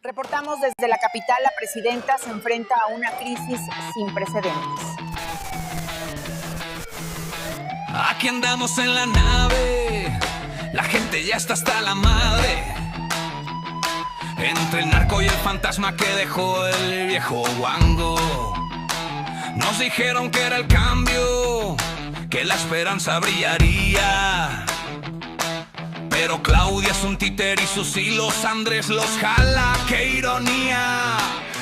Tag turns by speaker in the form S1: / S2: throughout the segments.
S1: Reportamos desde la capital, la presidenta se enfrenta a una crisis sin precedentes.
S2: Aquí andamos en la nave, la gente ya está hasta la madre. Entre el narco y el fantasma que dejó el viejo guango. Nos dijeron que era el cambio, que la esperanza brillaría. Pero Claudia es un títer y sus hilos Andrés los jala, qué ironía.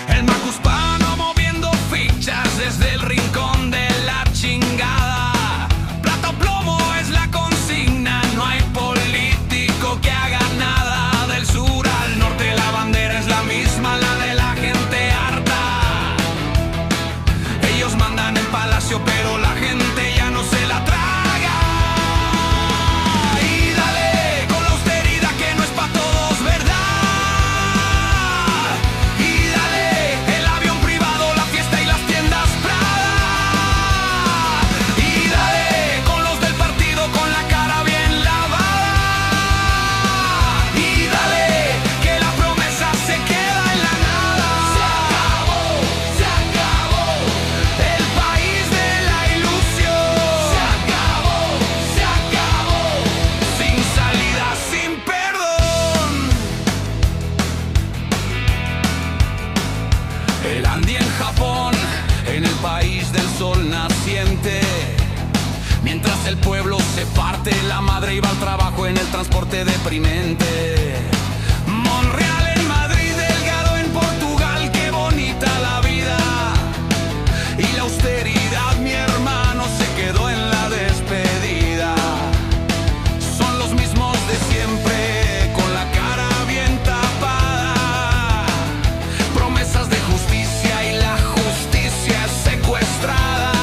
S2: El macuspano moviendo fichas desde el rincón de la chingada. Plata o plomo es la consigna, no hay político que haga nada. Del sur al norte la bandera es la misma, la de la gente harta. Ellos mandan en palacio pero la gente ya no se la traga. Mientras el pueblo se parte, la madre iba al trabajo en el transporte deprimente. Monreal en Madrid, Delgado en Portugal, qué bonita la vida. Y la austeridad, mi hermano, se quedó en la despedida. Son los mismos de siempre, con la cara bien tapada. Promesas de justicia y la justicia es secuestrada.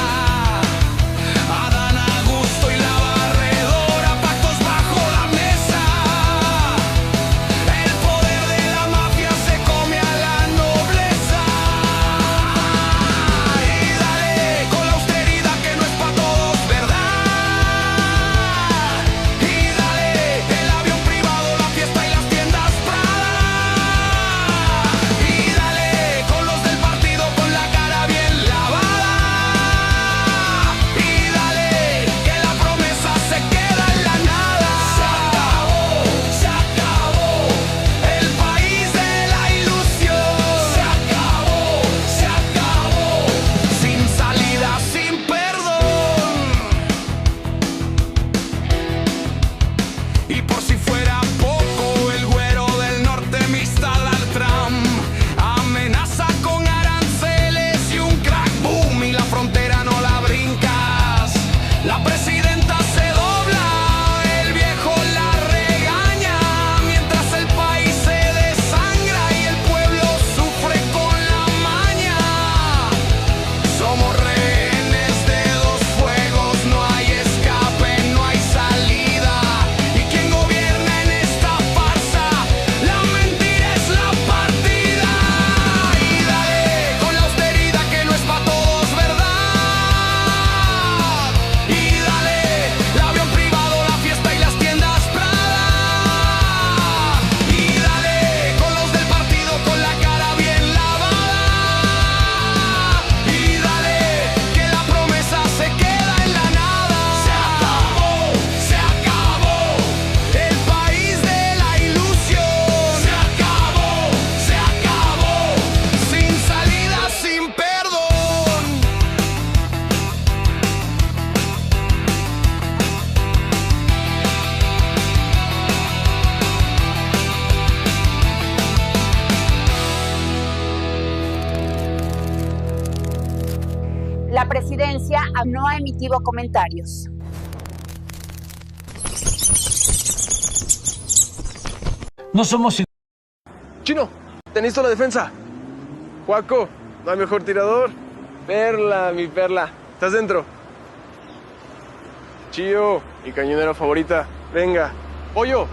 S1: La presidencia no ha emitido comentarios.
S3: No somos...
S4: Chino, te necesito la defensa. Juaco, no hay mejor tirador. Perla, mi perla. ¿Estás dentro? Chío, mi cañonera favorita. Venga. Pollo,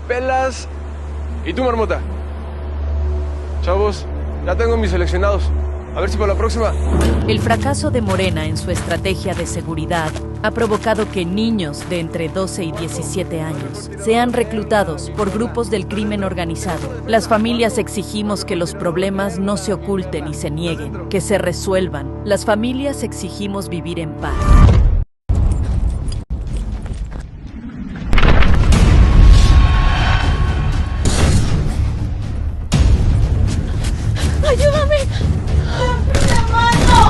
S4: Pelas y tú, Marmota. Chavos, ya tengo mis seleccionados. A ver si para la próxima.
S5: El fracaso de Morena en su estrategia de seguridad ha provocado que niños de entre 12 y 17 años sean reclutados por grupos del crimen organizado. Las familias exigimos que los problemas no se oculten y se nieguen, que se resuelvan. Las familias exigimos vivir en paz.
S6: ¡Ayúdame! ¡La mano!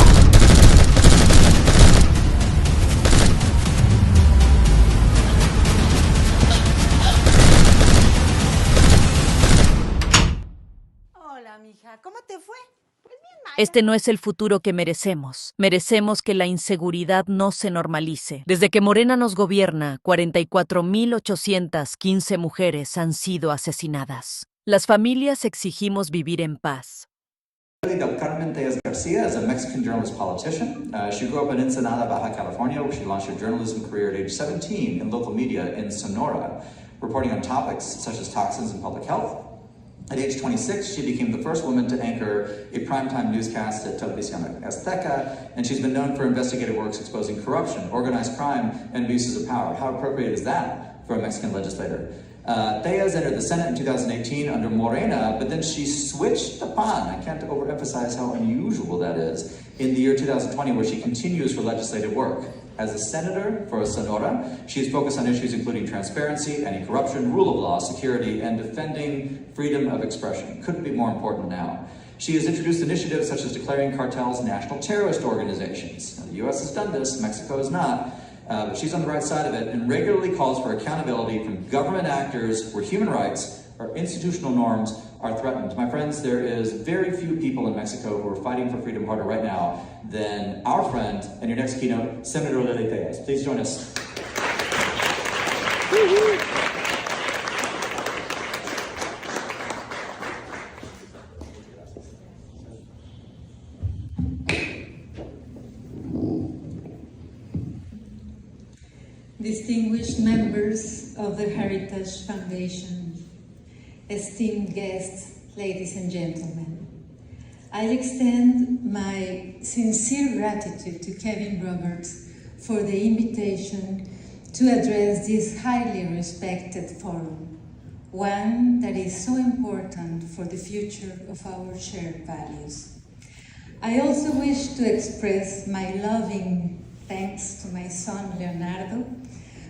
S6: Hola, mija, ¿cómo te fue? Pues bien, mal.
S5: Este no es el futuro que merecemos. Merecemos que la inseguridad no se normalice. Desde que Morena nos gobierna, 44,815 mujeres han sido asesinadas. Las familias exigimos vivir en paz.
S7: Carmen Tellez Garcia is a Mexican journalist politician. She grew up in Ensenada, Baja California, where she launched her journalism career at age 17 in local media in Sonora, reporting on topics such as toxins and public health. At age 26, she became the first woman to anchor a primetime newscast at Televisión Azteca, and she's been known for investigative works exposing corruption, organized crime, and abuses of power. How appropriate is that for a Mexican legislator? Tellez entered the Senate in 2018 under Morena, but then she switched the PAN. I can't overemphasize how unusual that is. In the year 2020, where she continues her legislative work. As a senator for Sonora, she is focused on issues including transparency, anti-corruption, rule of law, security, and defending freedom of expression. Couldn't be more important now. She has introduced initiatives such as declaring cartels national terrorist organizations. Now, the U.S. has done this, Mexico has not. But she's on the right side of it and regularly calls for accountability from government actors where human rights or institutional norms are threatened. My friends, there is very few people in Mexico who are fighting for freedom harder right now than our friend and your next keynote, Senator Lili Tellez. Please join us.
S8: Distinguished members of the Heritage Foundation, esteemed guests, ladies and gentlemen, I extend my sincere gratitude to Kevin Roberts for the invitation to address this highly respected forum, one that is so important for the future of our shared values. I also wish to express my loving thanks to my son Leonardo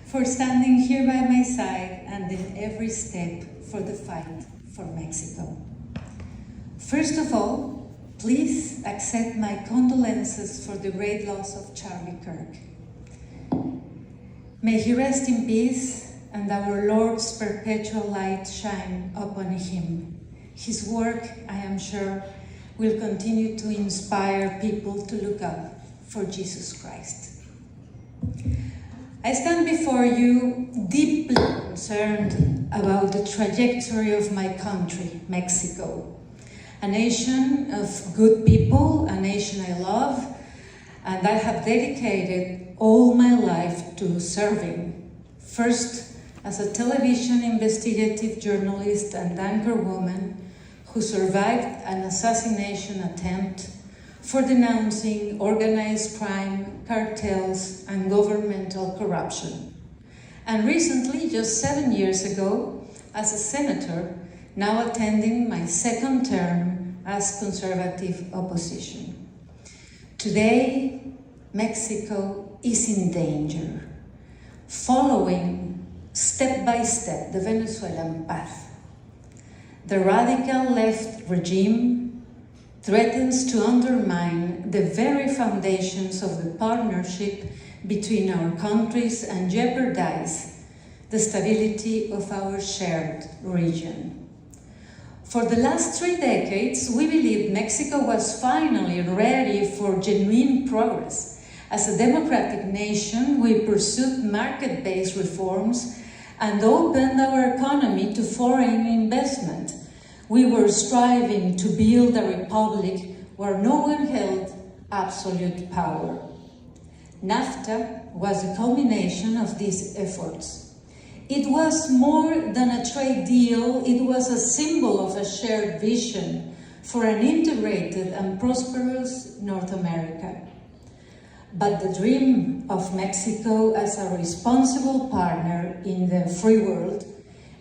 S8: for standing here by my side and in every step for the fight for Mexico. First of all, please accept my condolences for the great loss of Charlie Kirk. May he rest in peace and our Lord's perpetual light shine upon him. His work, I am sure, will continue to inspire people to look up for Jesus Christ. I stand before you deeply concerned about the trajectory of my country, Mexico, a nation of good people, a nation I love, and I have dedicated all my life to serving. First, as a television investigative journalist and anchor woman who survived an assassination attempt for denouncing organized crime, cartels, and governmental corruption. And recently, just 7 years ago, as a senator, now attending my second term as conservative opposition. Today, Mexico is in danger, following step by step the Venezuelan path. The radical left regime threatens to undermine the very foundations of the partnership between our countries and jeopardize the stability of our shared region. For the last 3 decades, we believed Mexico was finally ready for genuine progress. As a democratic nation, we pursued market-based reforms and opened our economy to foreign investment. We were striving to build a republic where no one held absolute power. NAFTA was a culmination of these efforts. It was more than a trade deal, it was a symbol of a shared vision for an integrated and prosperous North America. But the dream of Mexico as a responsible partner in the free world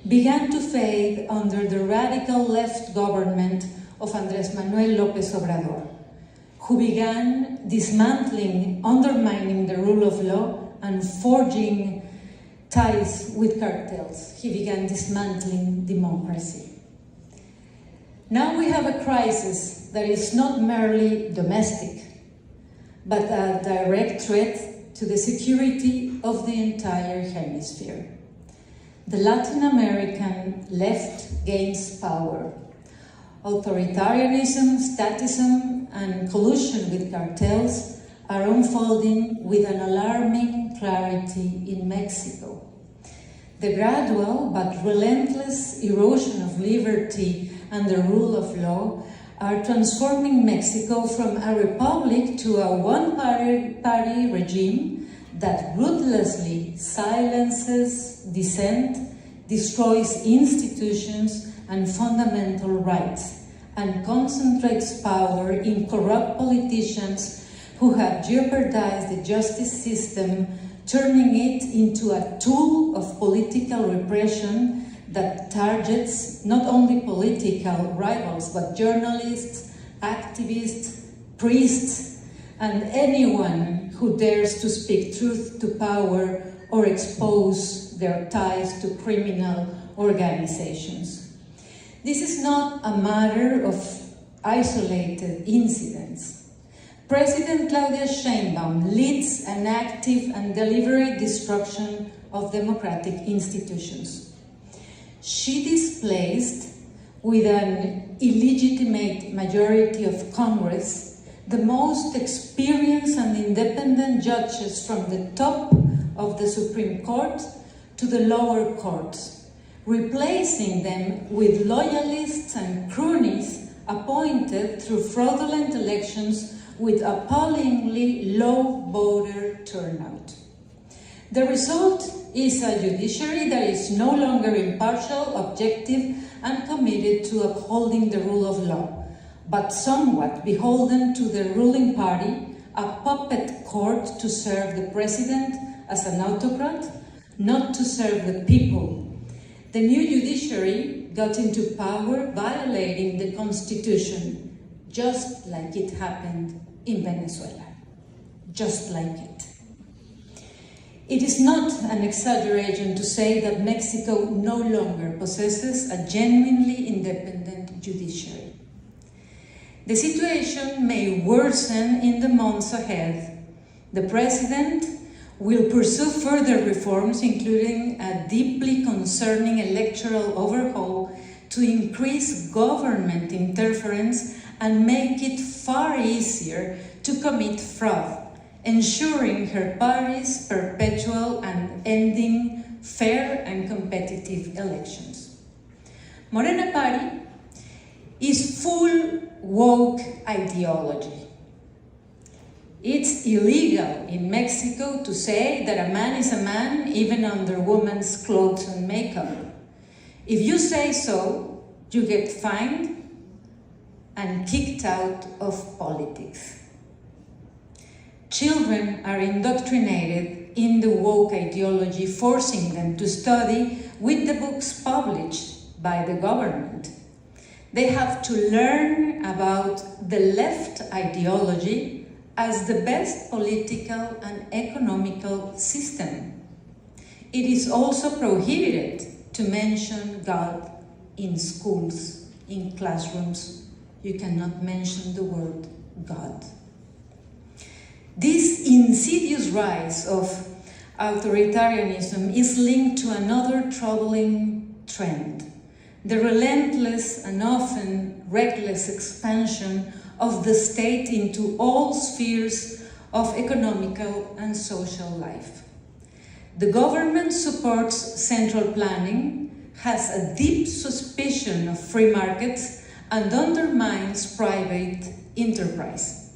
S8: began to fade under the radical left government of Andrés Manuel López Obrador, who began dismantling, undermining the rule of law and forging ties with cartels. He began dismantling democracy. Now we have a crisis that is not merely domestic, but a direct threat to the security of the entire hemisphere. The Latin American left gains power. Authoritarianism, statism, and collusion with cartels are unfolding with an alarming clarity in Mexico. The gradual but relentless erosion of liberty and the rule of law are transforming Mexico from a republic to a one-party regime that ruthlessly silences dissent, destroys institutions and fundamental rights, and concentrates power in corrupt politicians who have jeopardized the justice system, turning it into a tool of political repression that targets not only political rivals, but journalists, activists, priests, and anyone who dares to speak truth to power or expose their ties to criminal organizations. This is not a matter of isolated incidents. President Claudia Sheinbaum leads an active and deliberate destruction of democratic institutions. She displaced, with an illegitimate majority of Congress, the most experienced and independent judges from the top of the Supreme Court to the lower courts, replacing them with loyalists and cronies appointed through fraudulent elections with appallingly low voter turnout. The result is a judiciary that is no longer impartial, objective, and committed to upholding the rule of law, but somewhat beholden to the ruling party, a puppet court to serve the president as an autocrat, not to serve the people. The new judiciary got into power violating the Constitution, just like it happened in Venezuela. Just like it. It is not an exaggeration to say that Mexico no longer possesses a genuinely independent judiciary. The situation may worsen in the months ahead. The president will pursue further reforms, including a deeply concerning electoral overhaul to increase government interference and make it far easier to commit fraud, ensuring her party's perpetual and ending fair and competitive elections. Morena Party is full woke ideology. It's illegal in Mexico to say that a man is a man even under woman's clothes and makeup. If you say so, you get fined and kicked out of politics. Children are indoctrinated in the woke ideology, forcing them to study with the books published by the government. They have to learn about the left ideology as the best political and economical system. It is also prohibited to mention God in schools, in classrooms. You cannot mention the word God. This insidious rise of authoritarianism is linked to another troubling trend: the relentless and often reckless expansion of the state into all spheres of economical and social life. The government supports central planning, has a deep suspicion of free markets, and undermines private enterprise.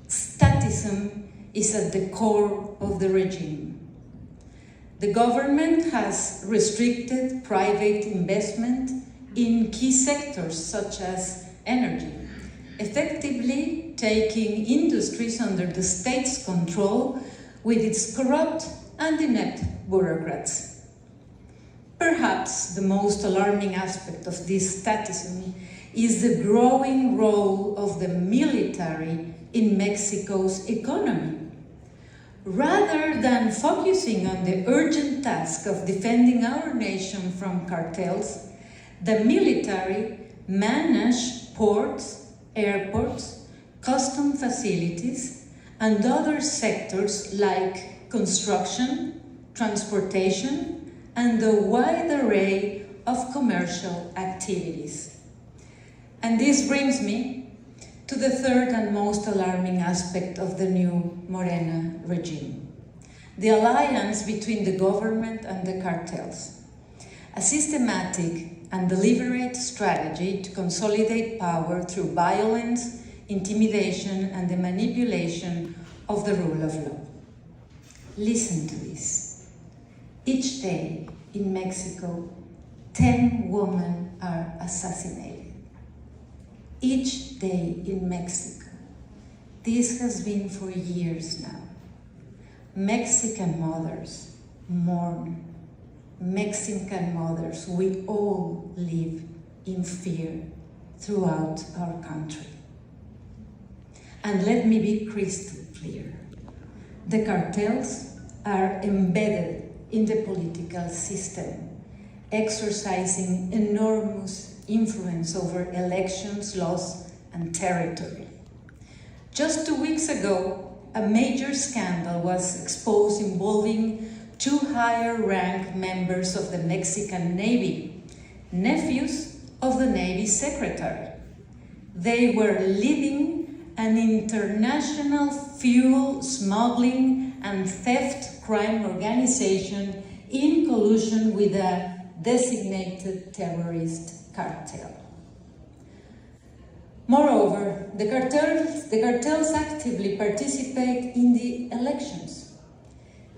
S8: Statism is at the core of the regime. The government has restricted private investment in key sectors such as energy, effectively taking industries under the state's control with its corrupt and inept bureaucrats. Perhaps the most alarming aspect of this statism is the growing role of the military in Mexico's economy. Rather than focusing on the urgent task of defending our nation from cartels, the military manage ports, airports, custom facilities, and other sectors like construction, transportation, and a wide array of commercial activities. And this brings me to the third and most alarming aspect of the new Morena regime, the alliance between the government and the cartels, a systematic and deliberate strategy to consolidate power through violence, intimidation, and the manipulation of the rule of law. Listen to this. Each day in Mexico, 10 women are assassinated. Each day in Mexico. This has been for years now. Mexican mothers mourn. Mexican mothers, we all live in fear throughout our country. And let me be crystal clear. The cartels are embedded in the political system, exercising enormous influence over elections, laws, and territory. Just 2 weeks ago, a major scandal was exposed involving 2 higher-ranked members of the Mexican Navy, nephews of the Navy Secretary. They were leading an international fuel smuggling and theft crime organization in collusion with a designated terrorist cartel. Moreover, the cartels actively participate in the elections.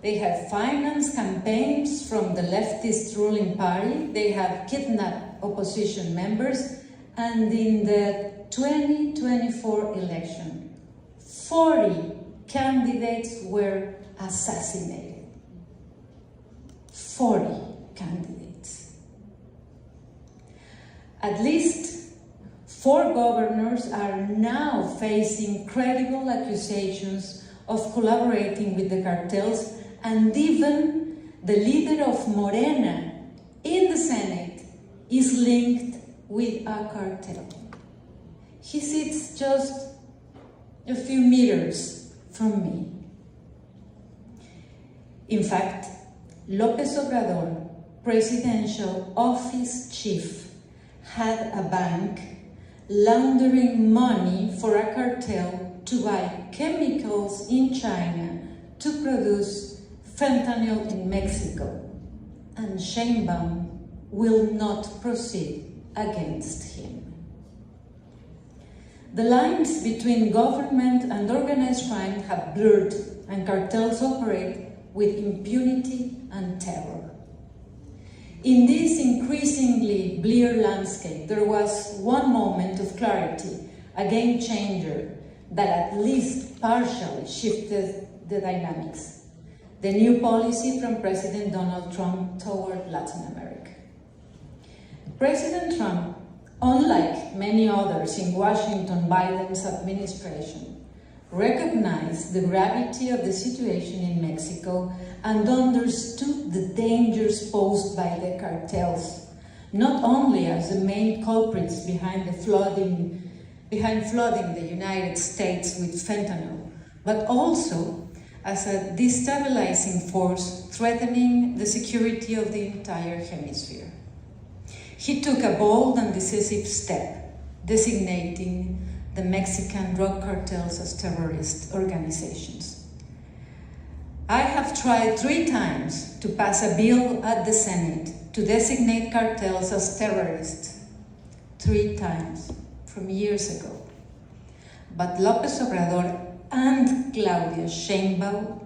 S8: They have financed campaigns from the leftist ruling party, they have kidnapped opposition members, and in the 2024 election, 40 candidates were assassinated. 40 candidates. At least 4 governors are now facing credible accusations of collaborating with the cartels, and even the leader of Morena in the Senate is linked with a cartel. He sits just a few meters from me. In fact, López Obrador, presidential office chief, had a bank laundering money for a cartel to buy chemicals in China to produce fentanyl in Mexico, and Sheinbaum will not proceed against him. The lines between government and organized crime have blurred, and cartels operate with impunity and terror. In this increasingly bleak landscape, there was one moment of clarity, a game changer that at least partially shifted the dynamics: the new policy from President Donald Trump toward Latin America. President Trump, unlike many others in Washington Biden's administration, recognized the gravity of the situation in Mexico and understood the dangers posed by the cartels, not only as the main culprits behind flooding the United States with fentanyl, but also as a destabilizing force threatening the security of the entire hemisphere. He took a bold and decisive step, designating the Mexican drug cartels as terrorist organizations. I have tried 3 times to pass a bill at the Senate to designate cartels as terrorists. 3 times, from years ago. But López Obrador and Claudia Sheinbaum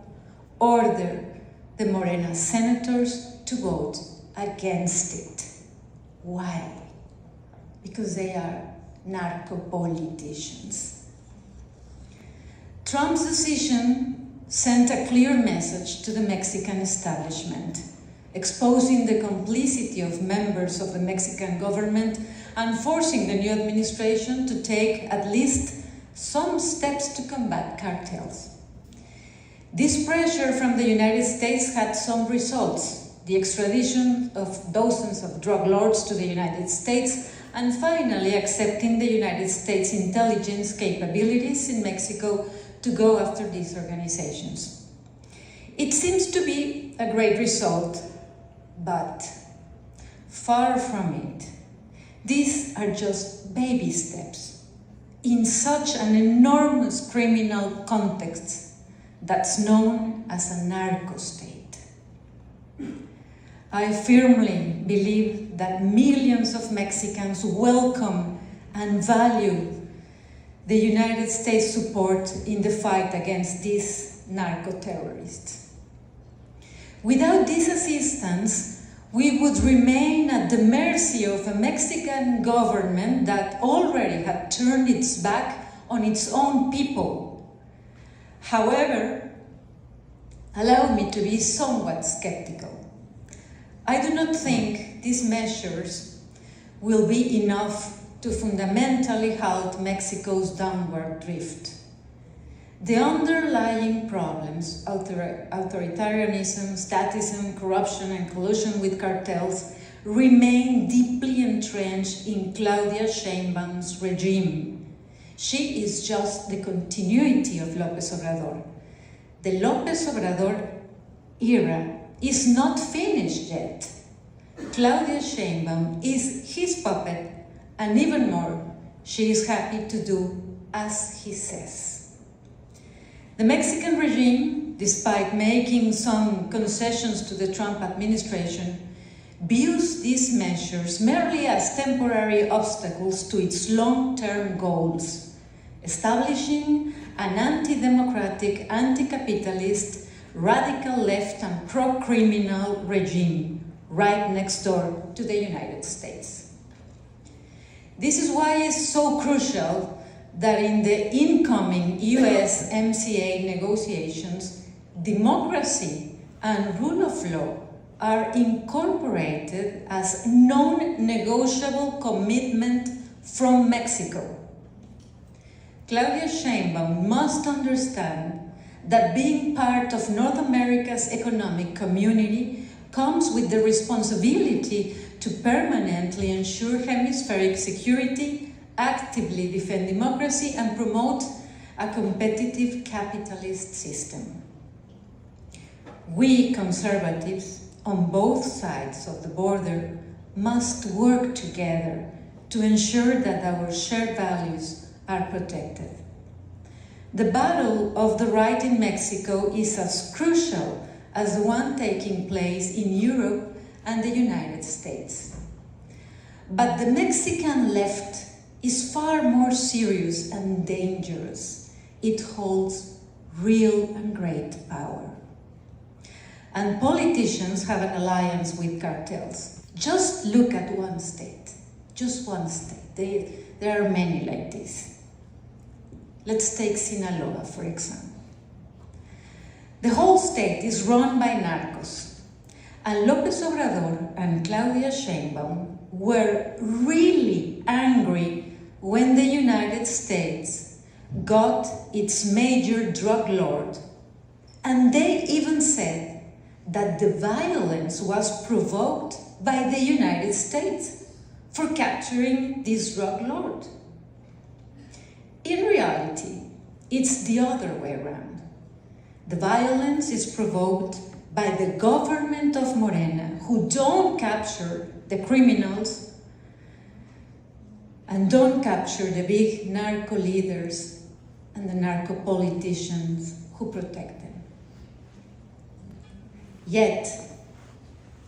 S8: ordered the Morena senators to vote against it. Why? because they are narco-politicians. Trump's decision sent a clear message to the Mexican establishment, exposing the complicity of members of the Mexican government and forcing the new administration to take at least some steps to combat cartels. This pressure from the United States had some results: the extradition of dozens of drug lords to the United States, and finally accepting the United States intelligence capabilities in Mexico to go after these organizations. It seems to be a great result, but far from it. These are just baby steps in such an enormous criminal context that's known as a narco state. I firmly believe that millions of Mexicans welcome and value the United States support in the fight against these narco-terrorists. Without this assistance, we would remain at the mercy of a Mexican government that already had turned its back on its own people. However, allow me to be somewhat skeptical. I do not think these measures will be enough to fundamentally halt Mexico's downward drift. The underlying problems, authoritarianism, statism, corruption, and collusion with cartels, remain deeply entrenched in Claudia Sheinbaum's regime. She is just the continuity of López Obrador. The López Obrador era is not finished yet. Claudia Sheinbaum is his puppet, and even more, she is happy to do as he says. The Mexican regime, despite making some concessions to the Trump administration, views these measures merely as temporary obstacles to its long-term goals, establishing an anti-democratic, anti-capitalist, radical left and pro-criminal regime right next door to the United States. This is why it's so crucial that in the incoming USA-MÉXICO negotiations, democracy and rule of law are incorporated as non-negotiable commitment from Mexico. Claudia Sheinbaum must understand that being part of North America's economic community comes with the responsibility to permanently ensure hemispheric security, actively defend democracy, and promote a competitive capitalist system. We conservatives on both sides of the border must work together to ensure that our shared values are protected. The battle of the right in Mexico is as crucial as the one taking place in Europe and the United States. But the Mexican left is far more serious and dangerous. It holds real and great power. And politicians have an alliance with cartels. Just look at one state, just one state. There are many like this. Let's take Sinaloa, for example. The whole state is run by narcos, and López Obrador and Claudia Sheinbaum were really angry when the United States got its major drug lord, and they even said that the violence was provoked by the United States for capturing this drug lord. In reality, it's the other way around. The violence is provoked by the government of Morena, who don't capture the criminals and don't capture the big narco leaders and the narco politicians who protect them. Yet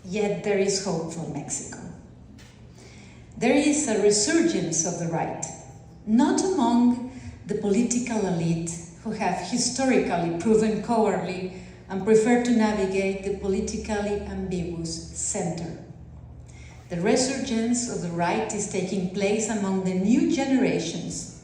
S8: there is hope for Mexico. There is a resurgence of the right, not among the political elite who have historically proven cowardly and prefer to navigate the politically ambiguous center. The resurgence of the right is taking place among the new generations.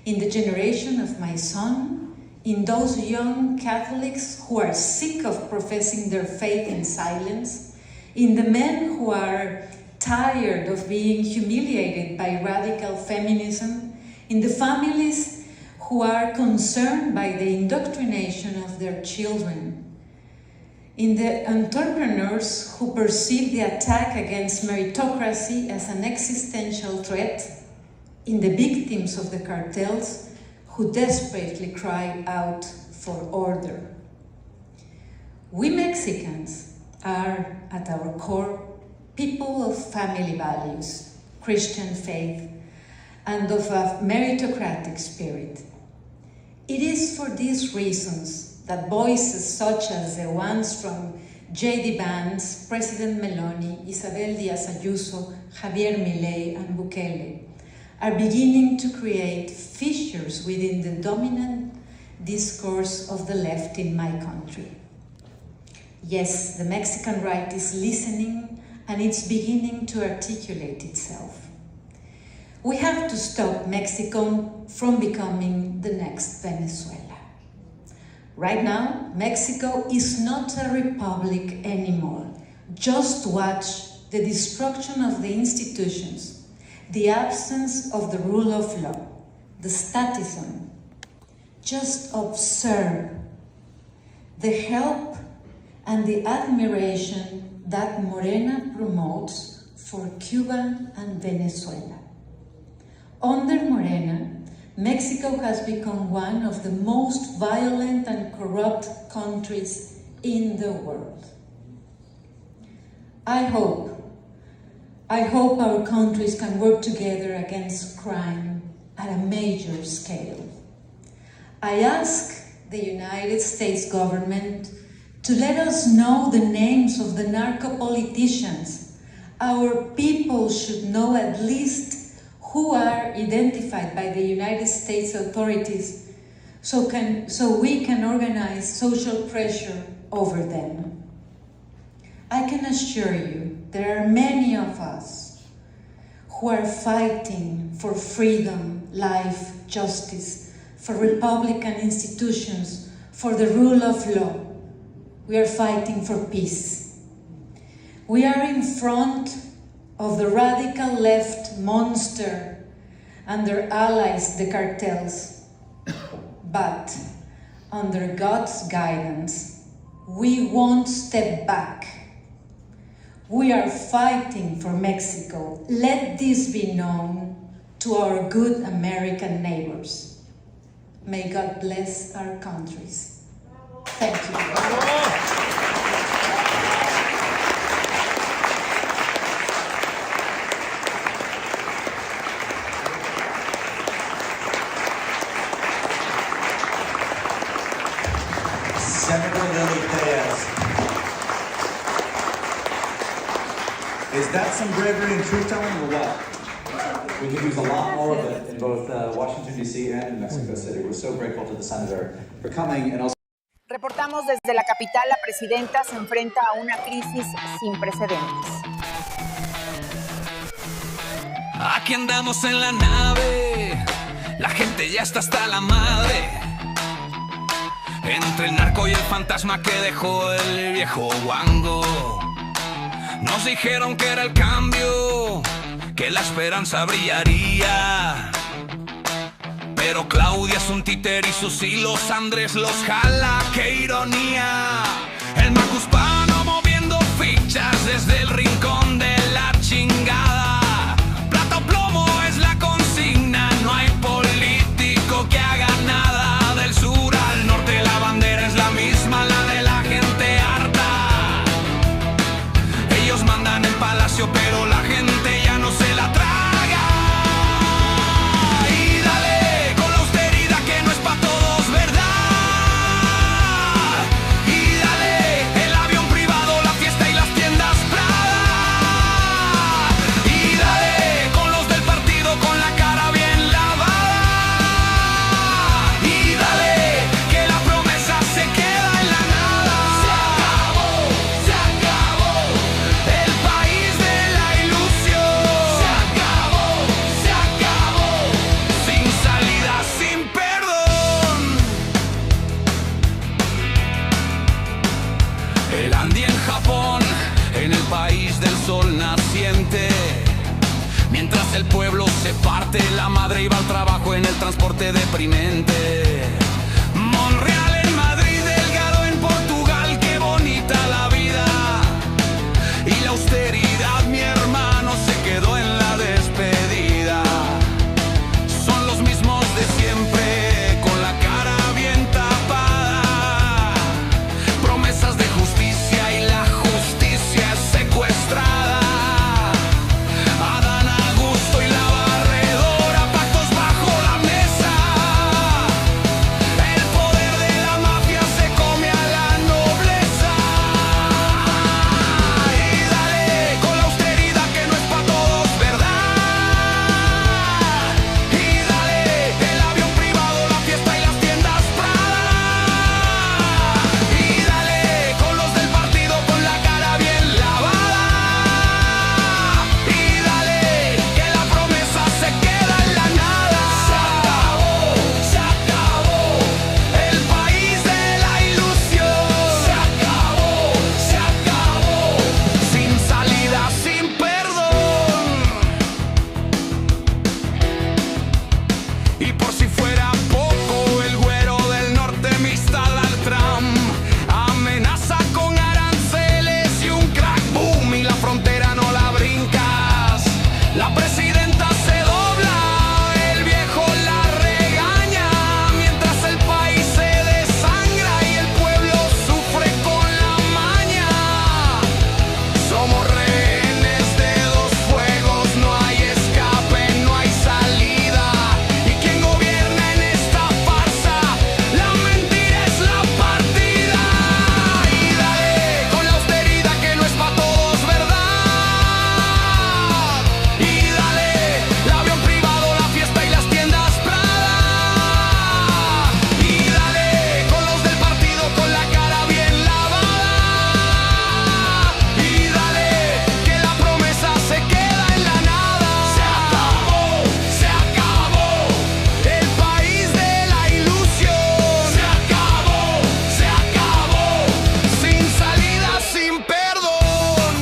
S8: In the generation of my son, in those young Catholics who are sick of professing their faith in silence, in the men who are tired of being humiliated by radical feminism, in the families who are concerned by the indoctrination of their children, in the entrepreneurs who perceive the attack against meritocracy as an existential threat, in the victims of the cartels who desperately cry out for order. We Mexicans are, at our core, people of family values, Christian faith, and of a meritocratic spirit. It is for these reasons that voices such as the ones from J.D. Vance, President Meloni, Isabel Díaz Ayuso, Javier Milei, and Bukele are beginning to create fissures within the dominant discourse of the left in my country. Yes, the Mexican right is listening and it's beginning to articulate itself. We have to stop Mexico from becoming the next Venezuela. Right now, Mexico is not a republic anymore. Just watch the destruction of the institutions, the absence of the rule of law, the statism. Just observe the help and the admiration that Morena promotes for Cuba and Venezuela. Under Morena, Mexico has become one of the most violent and corrupt countries in the world. I hope our countries can work together against crime at a major scale. I ask the United States government to let us know the names of the narco-politicians. Our people should know at least who are identified by the United States authorities so we can organize social pressure over them. I can assure you there are many of us who are fighting for freedom, life, justice, for Republican institutions, for the rule of law. We are fighting for peace. We are in front of the radical left monster and their allies, the cartels. But under God's guidance, we won't step back. We are fighting for Mexico. Let this be known to our good American neighbors. May God bless our countries. Thank you.
S7: Senator Lily Reyes. Is that some bravery and truth-telling or what? We could use a lot more of it in both Washington, D.C. and in Mexico City. We're so grateful to the senator for coming and also...
S1: Reportamos desde la capital, la presidenta se enfrenta a una crisis sin precedentes.
S2: Aquí andamos en la nave, la gente ya está hasta la madre. Entre el narco y el fantasma que dejó el viejo guango. Nos dijeron que era el cambio, que la esperanza brillaría. Pero Claudia es un títer y sus hilos Andrés los jala, qué ironía. El macuspano moviendo fichas desde el rincón de la chingada. Plata o plomo es la consigna, no hay político que haga nada. Del sur al norte la bandera es la misma, la de la gente harta. Ellos mandan en palacio, pero la gente ya no se la traga. Y dale con la austeridad que no es pa' todos, ¿verdad? Y dale el avión privado, la fiesta y las tiendas Prada. en el transporte deprimente. Monreal en Madrid, Delgado en Portugal, qué bonita la vida. Y la austeridad, mi hermano, se quedó en la despedida. Son los mismos de siempre, con la cara bien tapada. Promesas de justicia y la justicia es secuestrada. Adán Augusto y la barredora, pactos bajo la mesa. El poder de la mafia se come a la nobleza. Y dale con la austeridad que no es pa' todos, ¿verdad? Y dale el avión privado, la fiesta y las tiendas Prada. Y dale con los del partido con la cara bien lavada. Y dale que la promesa se queda en la nada. Se acabó el país de la ilusión. Se acabó, sin salida, sin perdón. Y por si fuera poco, el güero del norte mixta al Trump amenaza con aranceles y un crack boom y la frontera no la brincas. La presidenta se dobla, el viejo la regaña, mientras el país se desangra y el pueblo sufre con la maña. Somos rehenes de dos fuegos, no hay escape, no hay salida. Y quien gobierna en esta farsa, la mentira es la partida. Y dale con la austeridad que no es pa' todos, ¿verdad? Y dale el avión privado, la fiesta y las tiendas Prada. Y dale con los del partido con la cara bien lavada. Y dale que la promesa se queda en la nada. Se acabó el país de la ilusión. Se acabó, sin salida, sin perdón.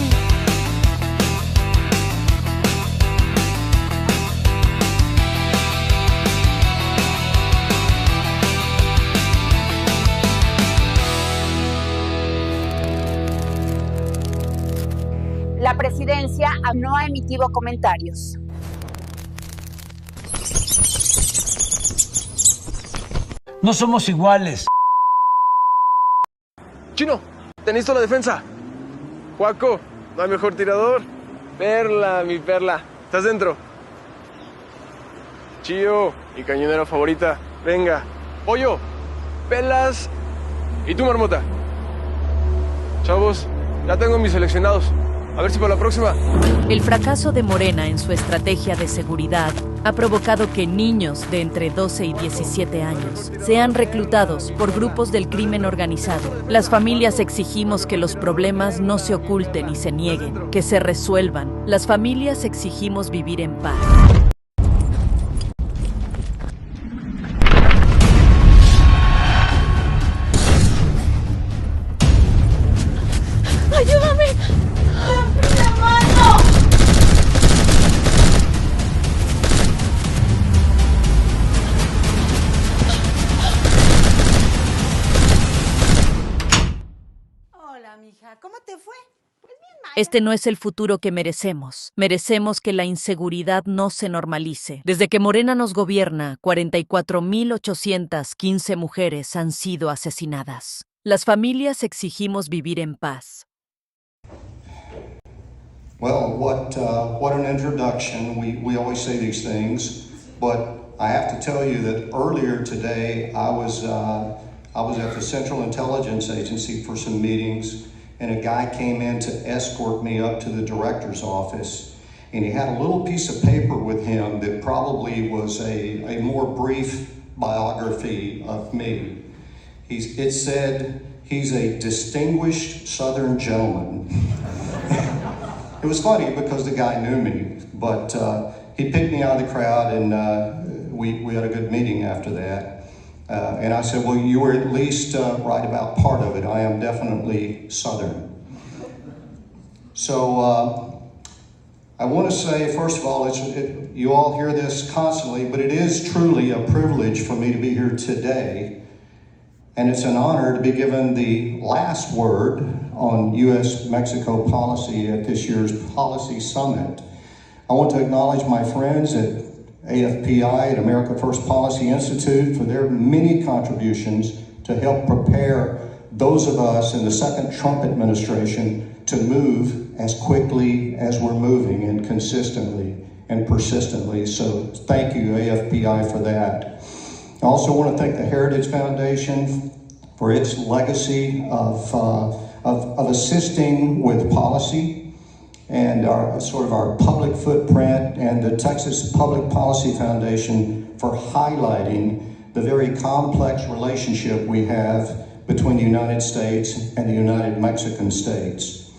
S1: La presidencia no ha emitido comentarios.
S3: No somos iguales.
S4: Chino, te necesito la defensa. Juaco, no hay mejor tirador. Perla, mi perla. ¿Estás dentro? Chío, mi cañonera favorita. Venga. Pollo, pelas. ¿Y tú, marmota? Chavos, ya tengo mis seleccionados. A ver si para la próxima.
S5: El fracaso de Morena en su estrategia de seguridad ha provocado que niños de entre 12 y 17 años sean reclutados por grupos del crimen organizado. Las familias exigimos que los problemas no se oculten y se nieguen, que se resuelvan. Las familias exigimos vivir en paz.
S6: ¡Ayúdame! ¡La mano! Hola, mija. ¿Cómo te fue? Pues bien mal.
S5: Este no es el futuro que merecemos. Merecemos que la inseguridad no se normalice. Desde que Morena nos gobierna, 44,815 mujeres han sido asesinadas. Las familias exigimos vivir en paz.
S9: Well, what an introduction. We always say these things, but I have to tell you that earlier today I was at the Central Intelligence Agency for some meetings, and a guy came in to escort me up to the director's office, and he had a little piece of paper with him that probably was a more brief biography of me. It said he's a distinguished Southern gentleman. It was funny because the guy knew me, but he picked me out of the crowd, and we had a good meeting after that. And I said, well, you were at least right about part of it. I am definitely Southern. So I want to say, first of all, you all hear this constantly, but it is truly a privilege for me to be here today. And it's an honor to be given the last word on U.S.-Mexico policy at this year's Policy Summit. I want to acknowledge my friends at AFPI and America First Policy Institute for their many contributions to help prepare those of us in the second Trump administration to move as quickly as we're moving and consistently and persistently. So thank you, AFPI, for that. I also want to thank the Heritage Foundation for its legacy of assisting with policy and our public footprint, and the Texas Public Policy Foundation for highlighting the very complex relationship we have between the United States and the United Mexican States.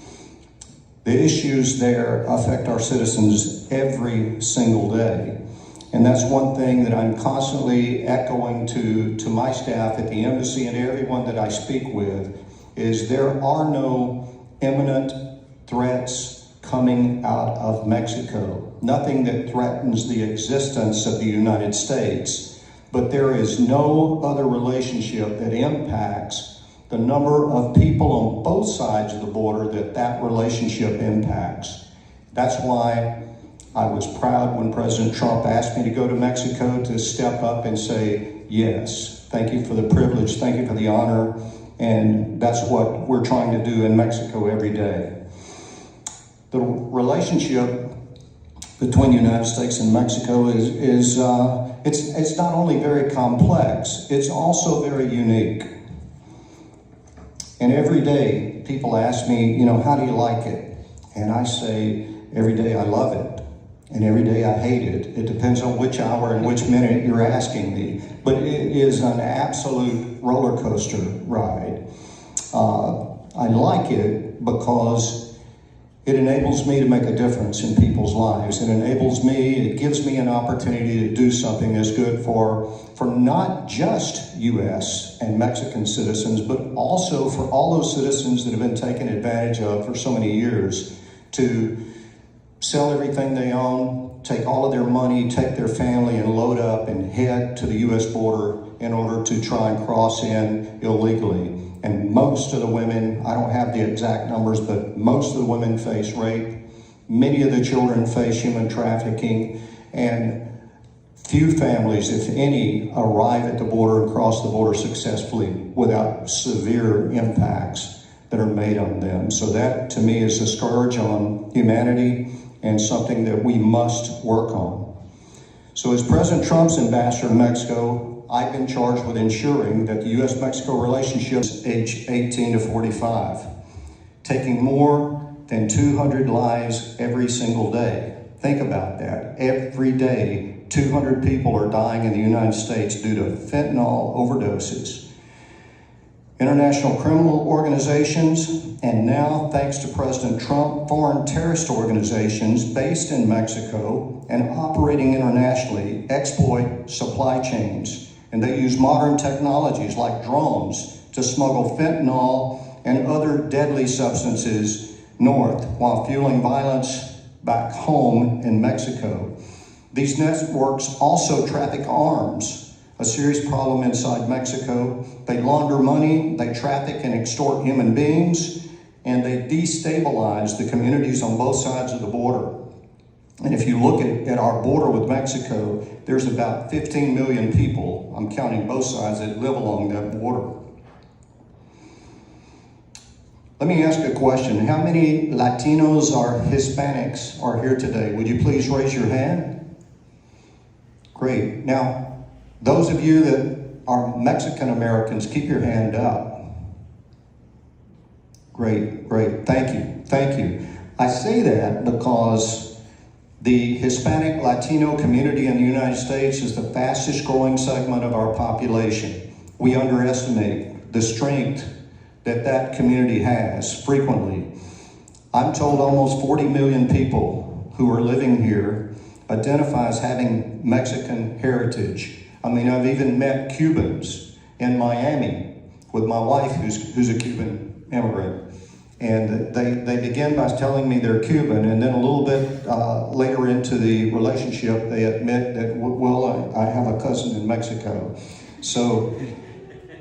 S9: The issues there affect our citizens every single day. And that's one thing that I'm constantly echoing to my staff at the embassy and everyone that I speak with, is there are no imminent threats coming out of Mexico. Nothing that threatens the existence of the United States. But there is no other relationship that impacts the number of people on both sides of the border that relationship impacts. That's why I was proud when President Trump asked me to go to Mexico to step up and say, yes, thank you for the privilege, thank you for the honor, and that's what we're trying to do in Mexico every day. The relationship between the United States and Mexico is not only very complex, it's also very unique. And every day, people ask me, how do you like it? And I say, every day I love it, and every day I hate it. It depends on which hour and which minute you're asking me. But it is an absolute roller coaster ride. I like it because it enables me to make a difference in people's lives. It gives me an opportunity to do something that's good for not just U.S. and Mexican citizens, but also for all those citizens that have been taken advantage of for so many years, to sell everything they own, take all of their money, take their family and load up and head to the U.S. border in order to try and cross in illegally. And most of the women, I don't have the exact numbers, but most of the women face rape. Many of the children face human trafficking, and few families, if any, arrive at the border and cross the border successfully without severe impacts that are made on them. So that, to me, is a scourge on humanity and something that we must work on. So as President Trump's ambassador to Mexico, I've been charged with ensuring that the U.S.-Mexico relationship is age 18 to 45, taking more than 200 lives every single day. Think about that. Every day, 200 people are dying in the United States due to fentanyl overdoses. International criminal organizations, and now, thanks to President Trump, foreign terrorist organizations based in Mexico and operating internationally exploit supply chains. And they use modern technologies like drones to smuggle fentanyl and other deadly substances north while fueling violence back home in Mexico. These networks also traffic arms, a serious problem inside Mexico. They launder money, they traffic and extort human beings, and they destabilize the communities on both sides of the border. And if you look at our border with Mexico, there's about 15 million people, I'm counting both sides, that live along that border. Let me ask a question. How many Latinos or Hispanics are here today? Would you please raise your hand? Great. Now, those of you that are Mexican Americans, keep your hand up. Great, great. Thank you, thank you. I say that because the Hispanic Latino community in the United States is the fastest growing segment of our population. We underestimate the strength that community has frequently. I'm told almost 40 million people who are living here identify as having Mexican heritage. I mean, I've even met Cubans in Miami with my wife who's a Cuban immigrant. And they begin by telling me they're Cuban, and then a little bit later into the relationship, they admit that, well, I have a cousin in Mexico. So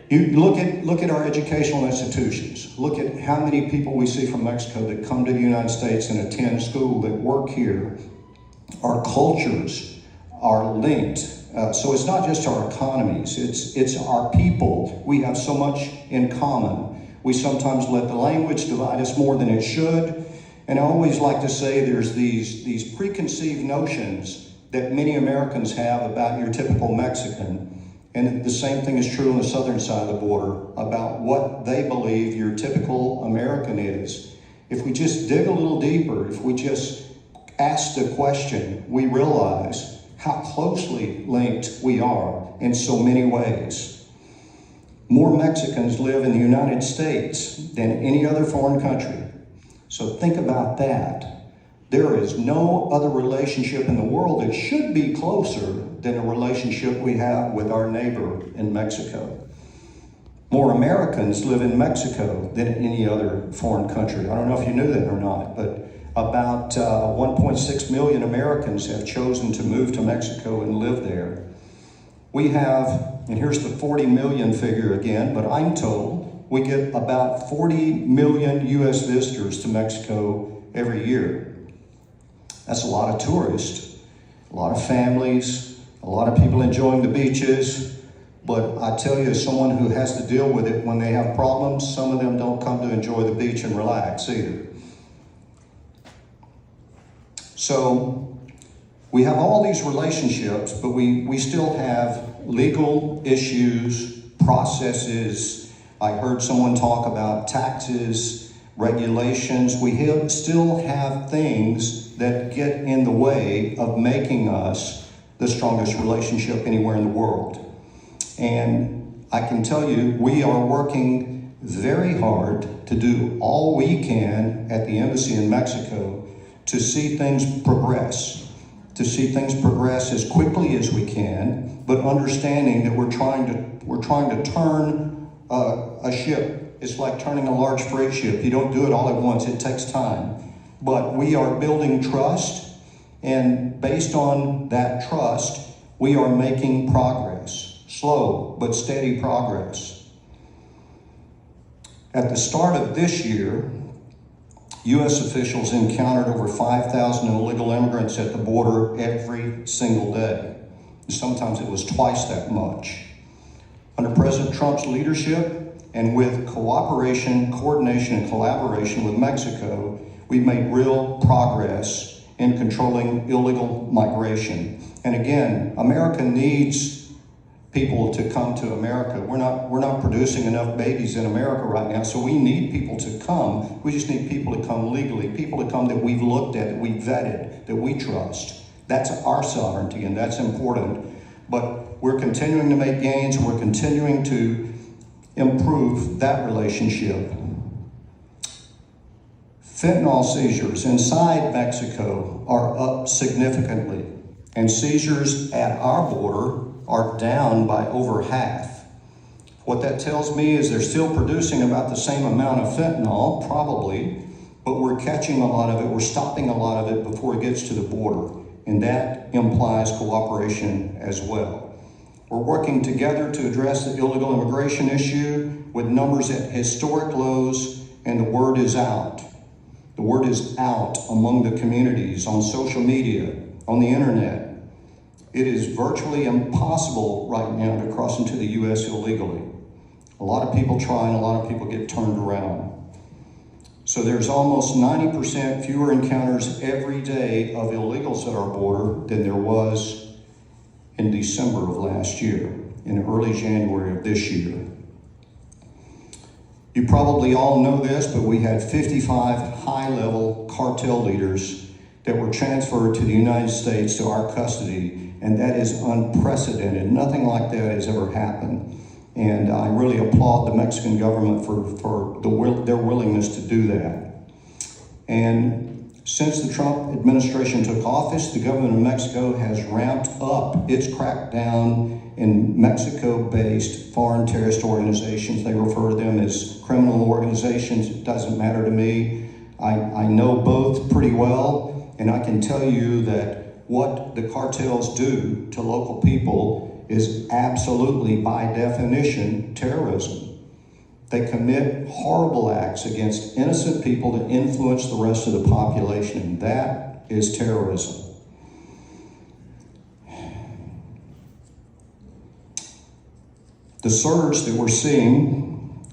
S9: you look at our educational institutions. Look at how many people we see from Mexico that come to the United States and attend school, that work here. Our cultures are linked. So it's not just our economies, it's our people. We have so much in common. We sometimes let the language divide us more than it should. And I always like to say there's these preconceived notions that many Americans have about your typical Mexican. And the same thing is true on the southern side of the border about what they believe your typical American is. If we just dig a little deeper, if we just ask the question, we realize how closely linked we are in so many ways. More Mexicans live in the United States than any other foreign country. So think about that. There is no other relationship in the world that should be closer than a relationship we have with our neighbor in Mexico. More Americans live in Mexico than any other foreign country. I don't know if you knew that or not, but about 1.6 million Americans have chosen to move to Mexico and live there. We have, and here's the 40 million figure again, but I'm told we get about 40 million US visitors to Mexico every year. That's a lot of tourists, a lot of families, a lot of people enjoying the beaches, but I tell you, as someone who has to deal with it when they have problems, some of them don't come to enjoy the beach and relax either. So, we have all these relationships, but we still have legal issues, processes. I heard someone talk about taxes, regulations. We still have things that get in the way of making us the strongest relationship anywhere in the world. And I can tell you, we are working very hard to do all we can at the embassy in Mexico to see things progress. To see things progress as quickly as we can, but understanding that we're trying to turn a ship. It's like turning a large freight ship. You don't do it all at once, it takes time. But we are building trust, and based on that trust, we are making progress. Slow, but steady progress. At the start of this year, U.S. officials encountered over 5,000 illegal immigrants at the border every single day. Sometimes it was twice that much. Under President Trump's leadership and with cooperation, coordination, and collaboration with Mexico, we've made real progress in controlling illegal migration. And again, America needs people to come to America. We're not producing enough babies in America right now, so we need people to come. We just need people to come legally, people to come that we've looked at, that we've vetted, that we trust. That's our sovereignty, and that's important. But we're continuing to make gains, and we're continuing to improve that relationship. Fentanyl seizures inside Mexico are up significantly, and seizures at our border are down by over half. What that tells me is they're still producing about the same amount of fentanyl, probably, but we're catching a lot of it, we're stopping a lot of it before it gets to the border, and that implies cooperation as well. We're working together to address the illegal immigration issue with numbers at historic lows, and the word is out. The word is out among the communities, on social media, on the internet. It is virtually impossible right now to cross into the U.S. illegally. A lot of people try and a lot of people get turned around. So there's almost 90% fewer encounters every day of illegals at our border than there was in December of last year, in early January of this year. You probably all know this, but we had 55 high-level cartel leaders that were transferred to the United States to our custody, and that is unprecedented. Nothing like that has ever happened. And I really applaud the Mexican government for their willingness to do that. And since the Trump administration took office, the government of Mexico has ramped up its crackdown in Mexico-based foreign terrorist organizations. They refer to them as criminal organizations. It doesn't matter to me. I know both pretty well, and I can tell you that what the cartels do to local people is absolutely, by definition, terrorism. They commit horrible acts against innocent people to influence the rest of the population, and that is terrorism. The surge that we're seeing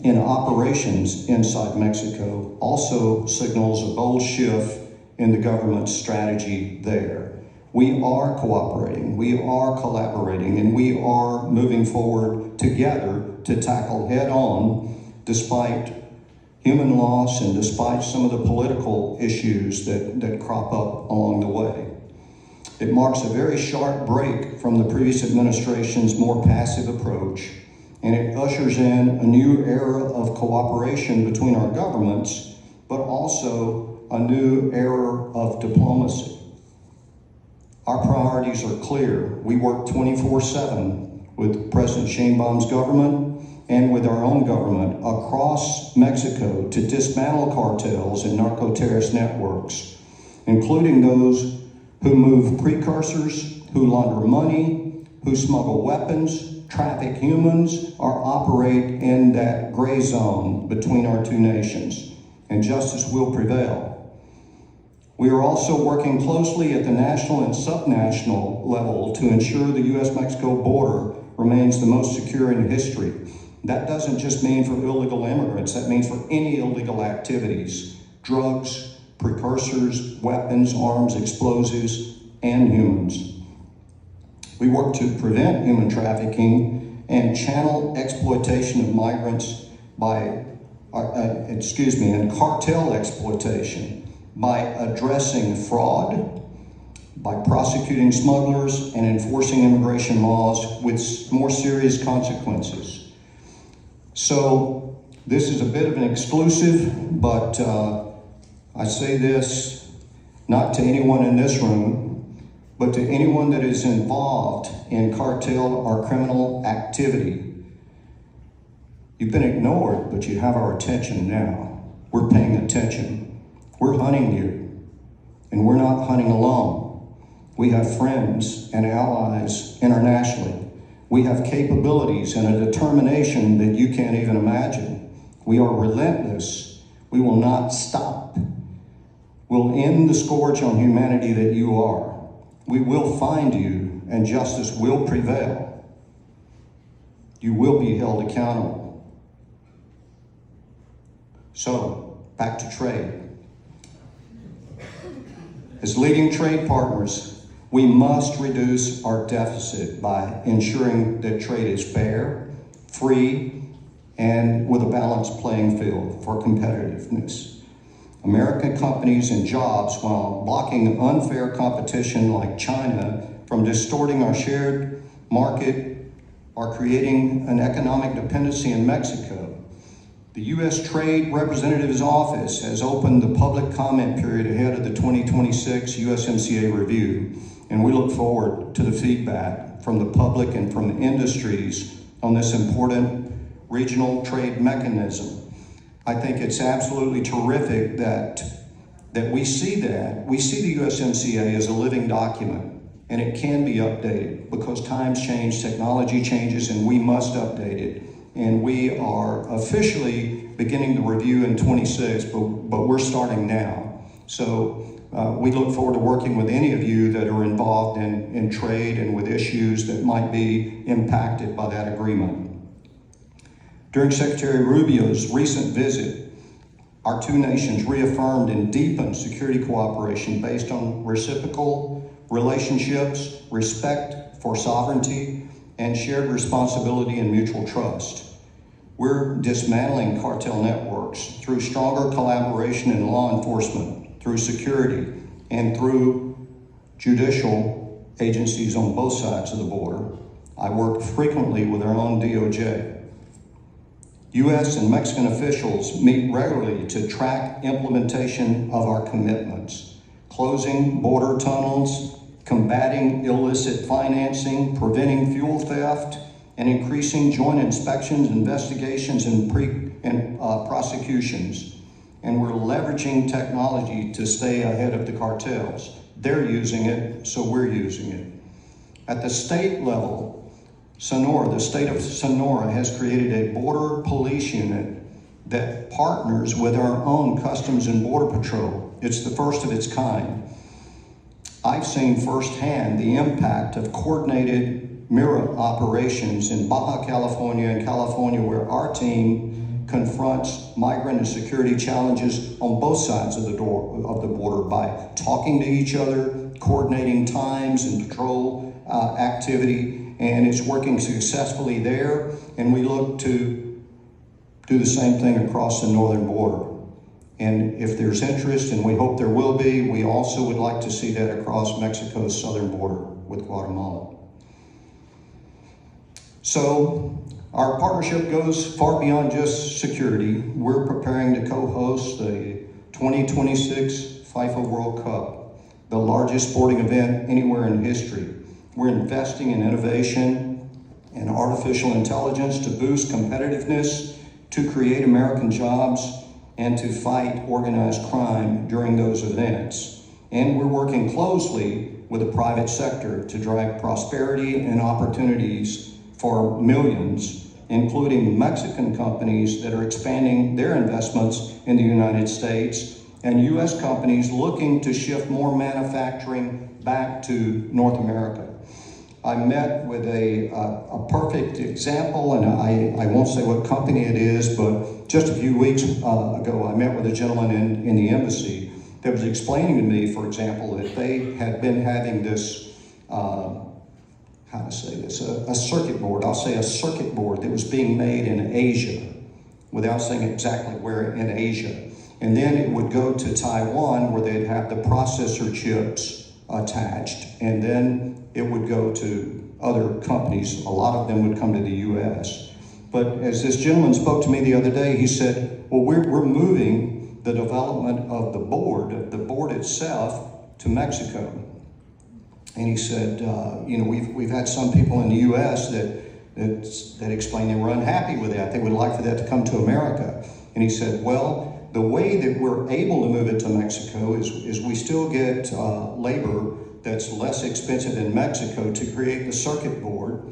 S9: in operations inside Mexico also signals a bold shift in the government's strategy there. We are cooperating, we are collaborating, and we are moving forward together to tackle head-on, despite human loss and despite some of the political issues that crop up along the way. It marks a very sharp break from the previous administration's more passive approach, and it ushers in a new era of cooperation between our governments, but also a new era of diplomacy. Our priorities are clear. We work 24/7 with President Sheinbaum's government and with our own government across Mexico to dismantle cartels and narco-terrorist networks, including those who move precursors, who launder money, who smuggle weapons, traffic humans, or operate in that gray zone between our two nations, and justice will prevail. We are also working closely at the national and subnational level to ensure the U.S.-Mexico border remains the most secure in history. That doesn't just mean for illegal immigrants, that means for any illegal activities, drugs, precursors, weapons, arms, explosives, and humans. We work to prevent human trafficking and channel exploitation of migrants and cartel exploitation by addressing fraud, by prosecuting smugglers and enforcing immigration laws with more serious consequences. So this is a bit of an exclusive, but I say this not to anyone in this room, but to anyone that is involved in cartel or criminal activity. You've been ignored, but you have our attention now. We're paying attention. We're hunting you, and we're not hunting alone. We have friends and allies internationally. We have capabilities and a determination that you can't even imagine. We are relentless. We will not stop. We'll end the scourge on humanity that you are. We will find you, and justice will prevail. You will be held accountable. So, back to trade. As leading trade partners, we must reduce our deficit by ensuring that trade is fair, free, and with a balanced playing field for competitiveness. American companies and jobs, while blocking unfair competition like China from distorting our shared market, are creating an economic dependency in Mexico. The U.S. Trade Representative's Office has opened the public comment period ahead of the 2026 USMCA review, and we look forward to the feedback from the public and from industries on this important regional trade mechanism. I think it's absolutely terrific that we see that. We see the USMCA as a living document, and it can be updated because times change, technology changes, and we must update it. And we are officially beginning the review in 26, but we're starting now. So we look forward to working with any of you that are involved in trade and with issues that might be impacted by that agreement. During Secretary Rubio's recent visit, our two nations reaffirmed and deepened security cooperation based on reciprocal relationships, respect for sovereignty, and shared responsibility and mutual trust. We're dismantling cartel networks through stronger collaboration in law enforcement, through security, and through judicial agencies on both sides of the border. I work frequently with our own DOJ. U.S. and Mexican officials meet regularly to track implementation of our commitments, closing border tunnels combating illicit financing, preventing fuel theft, and increasing joint inspections, investigations, and prosecutions. And we're leveraging technology to stay ahead of the cartels. They're using it, so we're using it. At the state level, Sonora, the state of Sonora has created a border police unit that partners with our own Customs and Border Patrol. It's the first of its kind. I've seen firsthand the impact of coordinated mirror operations in Baja California and California, where our team confronts migrant and security challenges on both sides of the border by talking to each other, coordinating times and patrol activity, and it's working successfully there. And we look to do the same thing across the northern border. And if there's interest, and we hope there will be, we also would like to see that across Mexico's southern border with Guatemala. So our partnership goes far beyond just security. We're preparing to co-host the 2026 FIFA World Cup, the largest sporting event anywhere in history. We're investing in innovation and artificial intelligence to boost competitiveness, to create American jobs, and to fight organized crime during those events. And we're working closely with the private sector to drive prosperity and opportunities for millions, including Mexican companies that are expanding their investments in the United States, and U.S. companies looking to shift more manufacturing back to North America. I met with a perfect example, and I won't say what company it is, but just a few weeks ago, I met with a gentleman in the embassy that was explaining to me, for example, that they had been having this, a circuit board. I'll say a circuit board that was being made in Asia, without saying exactly where in Asia. And then it would go to Taiwan, where they'd have the processor chips attached, and then it would go to other companies. A lot of them would come to the U.S. But as this gentleman spoke to me the other day, he said, well, we're moving the development of the board itself, to Mexico. And he said, we've had some people in the U.S. that explained they were unhappy with that. They would like for that to come to America. And he said, well, the way that we're able to move it to Mexico is we still get labor that's less expensive in Mexico to create the circuit board,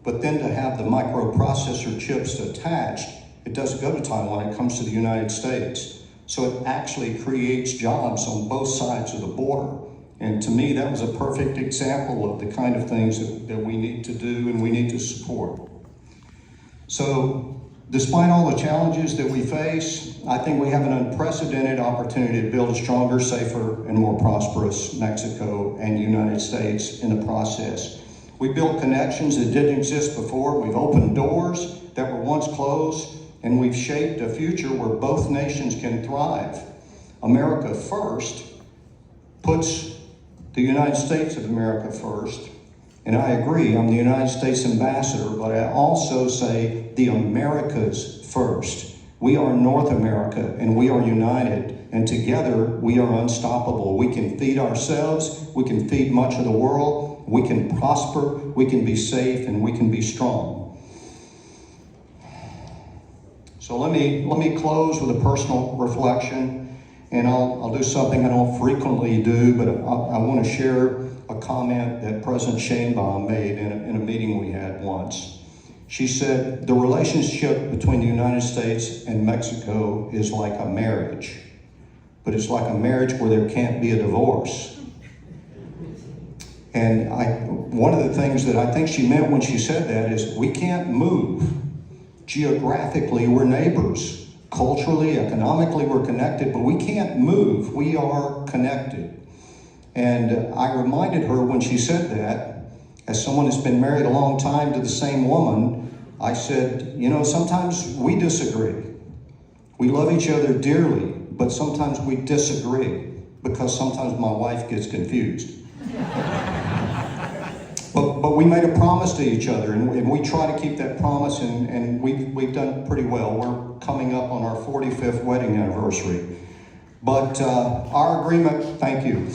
S9: but then to have the microprocessor chips attached, it doesn't go to Taiwan, it comes to the United States. So it actually creates jobs on both sides of the border. And to me, that was a perfect example of the kind of things that we need to do and we need to support. So despite all the challenges that we face, I think we have an unprecedented opportunity to build a stronger, safer, and more prosperous Mexico and United States in the process. We built connections that didn't exist before. We've opened doors that were once closed, and we've shaped a future where both nations can thrive. America First puts the United States of America first. And I agree, I'm the United States ambassador, but I also say the Americas first. We are North America, and we are united, and together we are unstoppable. We can feed ourselves, we can feed much of the world, we can prosper, we can be safe, and we can be strong. So let me close with a personal reflection, and I'll do something I don't frequently do, but I want to share a comment that President Sheinbaum made in a meeting we had once. She said, the relationship between the United States and Mexico is like a marriage, but it's like a marriage where there can't be a divorce. And one of the things that I think she meant when she said that is we can't move. Geographically, we're neighbors. Culturally, economically, we're connected, but we can't move. We are connected. And I reminded her when she said that, as someone that's been married a long time to the same woman, I said, sometimes we disagree. We love each other dearly, but sometimes we disagree because sometimes my wife gets confused. But we made a promise to each other, and we try to keep that promise, and we've done pretty well. We're coming up on our 45th wedding anniversary. But our agreement, thank you.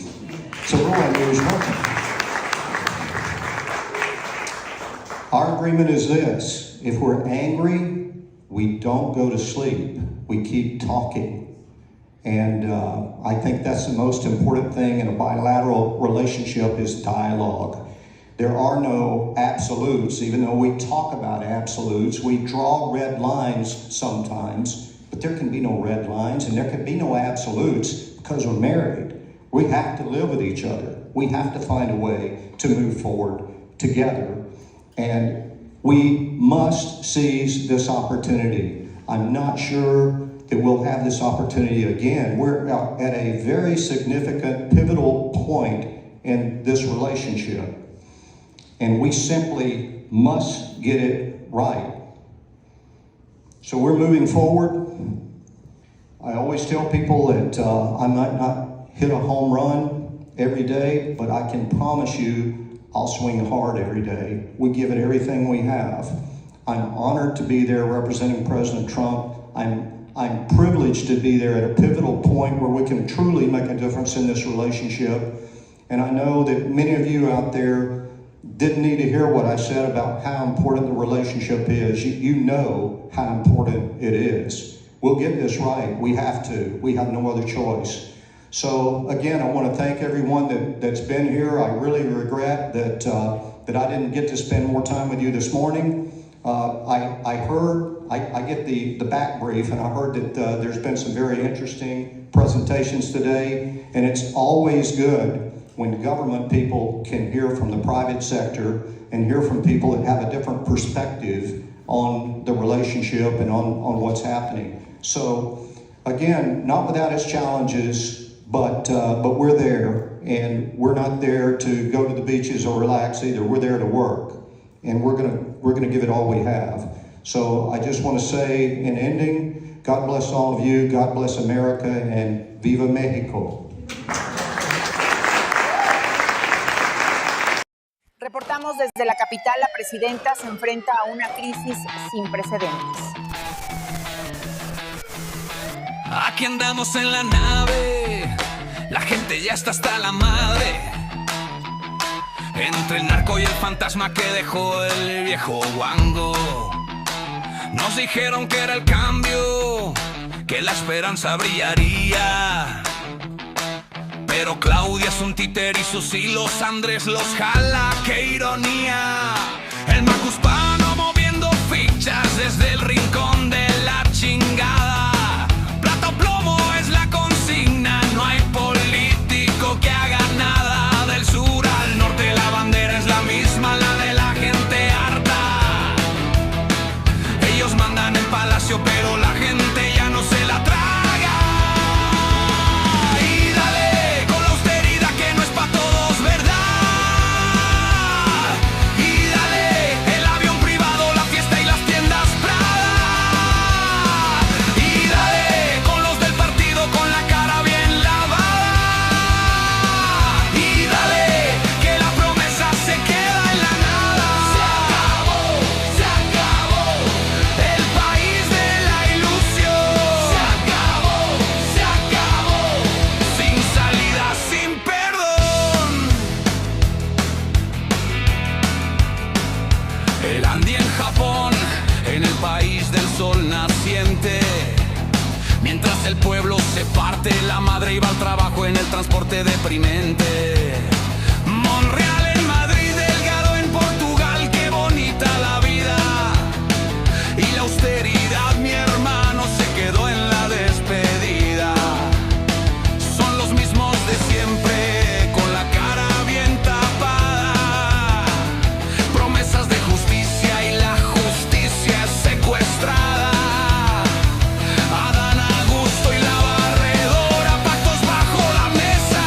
S9: So, Roy, welcome. Our agreement is this: if we're angry, we don't go to sleep. We keep talking. And I think that's the most important thing in a bilateral relationship is dialogue. There are no absolutes, even though we talk about absolutes. We draw red lines sometimes, but there can be no red lines and there can be no absolutes because we're married. We have to live with each other. We have to find a way to move forward together. And we must seize this opportunity. I'm not sure that we'll have this opportunity again. We're at a very significant, pivotal point in this relationship. And we simply must get it right. So we're moving forward. I always tell people that I might not hit a home run every day, but I can promise you I'll swing hard every day. We give it everything we have. I'm honored to be there representing President Trump. I'm privileged to be there at a pivotal point where we can truly make a difference in this relationship. And I know that many of you out there didn't need to hear what I said about how important the relationship is. You know how important it is. We'll get this right. We have to. We have no other choice. So again, I want to thank everyone that's been here. I really regret that I didn't get to spend more time with you this morning. I get the back brief, and I heard that there's been some very interesting presentations today, and it's always good when government people can hear from the private sector and hear from people that have a different perspective on the relationship and on what's happening. So again, not without its challenges, but we're there, and we're not there to go to the beaches or relax either. We're there to work, and we're gonna give it all we have. So I just want to say in ending, God bless all of you, God bless America, and Viva México.
S1: Reportamos desde la capital, la presidenta se enfrenta a una crisis sin precedentes.
S2: Aquí andamos en la nave, la gente ya está hasta la madre. Entre el narco y el fantasma que dejó el viejo guango. Nos dijeron que era el cambio, que la esperanza brillaría. Pero Claudia es un títer y sus hilos Andrés los jala, qué ironía. El macuspano moviendo fichas desde el rincón de la chingada. Plata o plomo es la consigna, no hay político que haga nada. Del sur al norte la bandera es la misma, la de la gente harta. Ellos mandan en palacio, pero la gente ya no se la traga. Y dale con la austeridad que no es pa' todos, ¿verdad? Y dale el avión privado, la fiesta y las tiendas Prada. Y dale con los del partido con la cara bien lavada. Y dale que la promesa se queda en la nada. Se acabó el país de la ilusión. Se acabó, sin salida, sin perdón. El Andy en Japón, en el país del sol naciente. Mientras el pueblo se parte, la madre iba al trabajo en el transporte deprimente. Monreal en Madrid, Delgado en Portugal, qué bonita la vida. Y la austeridad, mi hermano, se quedó en la despedida. Son los mismos de siempre, con la cara bien tapada. Promesas de justicia y la justicia es secuestrada. Adán Augusto y la barredora, pactos bajo la mesa.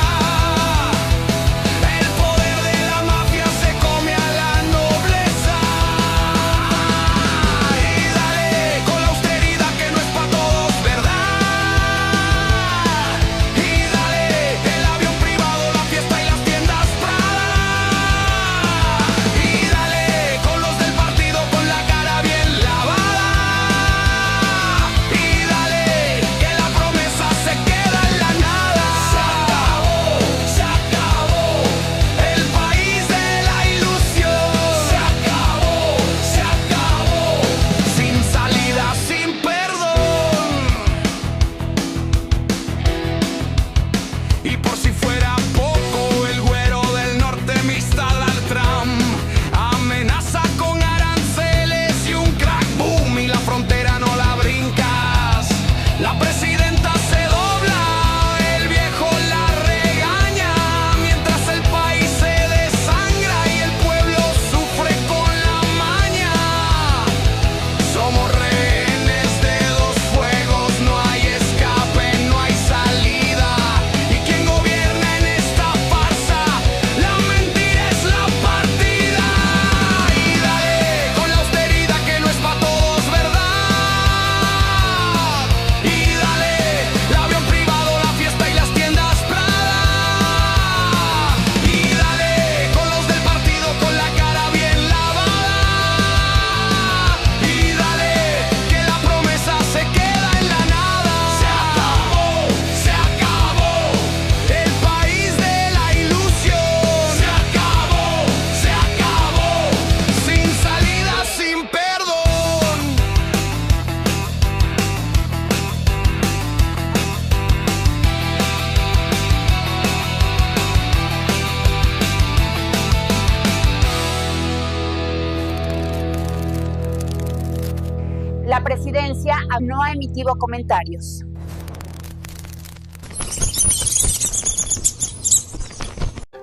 S1: La presidencia no ha emitido comentarios.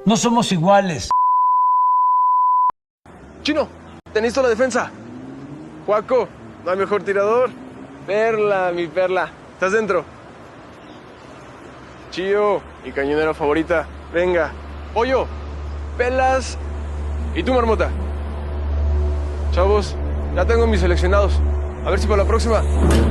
S3: No somos iguales.
S4: Chino, te necesito la defensa. Juaco, no hay mejor tirador. Perla, mi perla. ¿Estás dentro? Chío, mi cañonera favorita. Venga. Pollo, pelas. ¿Y tú, marmota? Chavos, ya tengo mis seleccionados. A ver si para la próxima.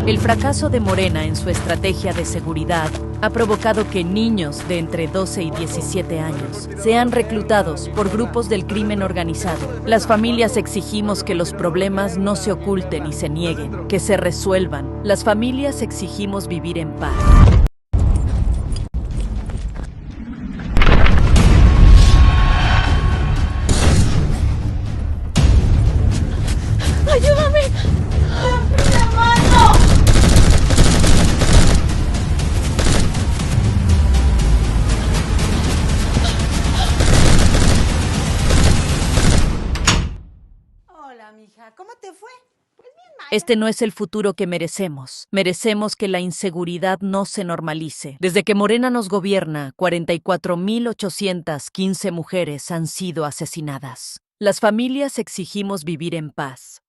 S5: El fracaso de Morena en su estrategia de seguridad ha provocado que niños de entre 12 y 17 años sean reclutados por grupos del crimen organizado. Las familias exigimos que los problemas no se oculten y se nieguen, que se resuelvan. Las familias exigimos vivir en paz.
S6: ¡Ayúdame! Hola, mija, ¿cómo te fue? Pues bien mal.
S5: Este no es el futuro que merecemos. Merecemos que la inseguridad no se normalice. Desde que Morena nos gobierna, 44.815 mujeres han sido asesinadas. Las familias exigimos vivir en paz.